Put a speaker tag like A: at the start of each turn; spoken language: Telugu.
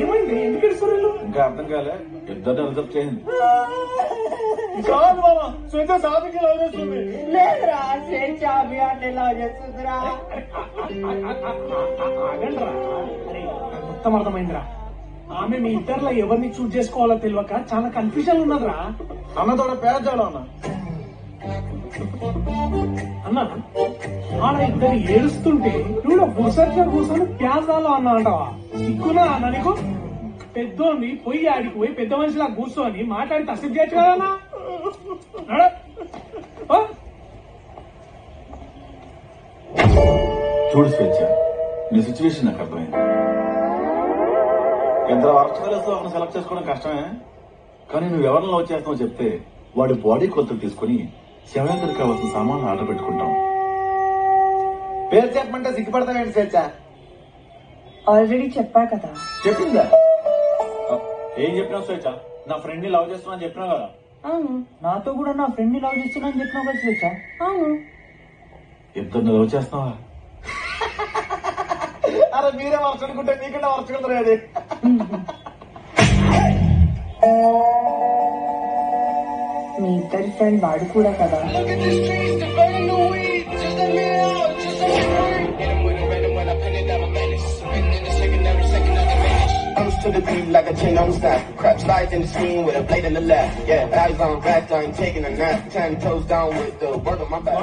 A: ఏమైంది? ఎందుకు ఎడుస్తున్నారు?
B: ఇంకా అర్థం కాలే, ఇద్దరు రిజర్వ్ చేయండి.
A: కాదు బాబా, స్వేచ్ఛ సాధకి లవ్ చేస్తుంది.
C: లేదురా, స్వేచ్ఛ అభియాన్ని లవ్ చేస్తుందిరా.
A: ఆగండ్రా. అరే మొత్తం అర్థమైందిరా. ఆమె మీ ఇద్దరులో ఎవరిని చూస్ చేసుకోవాలో తెలియక చాలా కన్ఫ్యూజన్ ఉన్నదిరా.
B: అన్నతోడ పేర్చాలో అన్న.
A: అన్న ఆడ ఇద్దరు ఏడుస్తుంటే నువ్వు గుసర్గా కూర్చొని ప్యాజాలో అన్నా అంటావా? సిగ్గునా అన్న నీకు? పెద్దోంది పొయ్యి ఆడికి పోయి పెద్ద మనిషిలా కూర్చొని మాట్లాడి తస్సీప్ చేయొచ్చు కదన్నా.
B: చూడు స్వేచ్ఛ, నీ సిచ్యువేషన్ నాకు అర్థమైంది. ఇద్దరు వర్క్ ఫెలోస్ ఒకరిని సెలెక్ట్ చేసుకోవడం కష్టమే, కానీ నువ్వు ఎవరిని లవ్ చేస్తావో చెప్తే వాడి బాడీ కొలతలు తీసుకుని శివరాత్రికి కావాల్సిన సామాన్లు ఆర్డర్ పెట్టుకుంటాం. పేరు చెప్పమంటే సిగ్గుపడతావేంటి స్వేచ్ఛ?
C: ఆల్రెడీ చెప్పా కదా.
B: చెప్పిందా? ఏం చెప్పినావు స్వేచ్ఛ? నా ఫ్రెండ్ ని లవ్ చేస్తున్నా అని చెప్పినావు కదా.
C: అవును, నాతో కూడా నా ఫ్రెండ్ ని లవ్ చేస్తున్నా అని చెప్పినావు కదా స్వేచ్ఛ. అవును.
B: ఇద్దరిని లవ్ చేస్తున్నావా? అరే మీరే వర్చుకుంటే మీకన్నా వర్చుకుంటారు అది.
C: మీ ఇద్దరి ఫ్రెండ్ వాడు కూడా కదా.
D: To the beat like a chain on the snap. Crap slides in the screen with a blade in the left. Yeah, eyes on back, I ain't taking a nap. 10 toes down with the word on my back.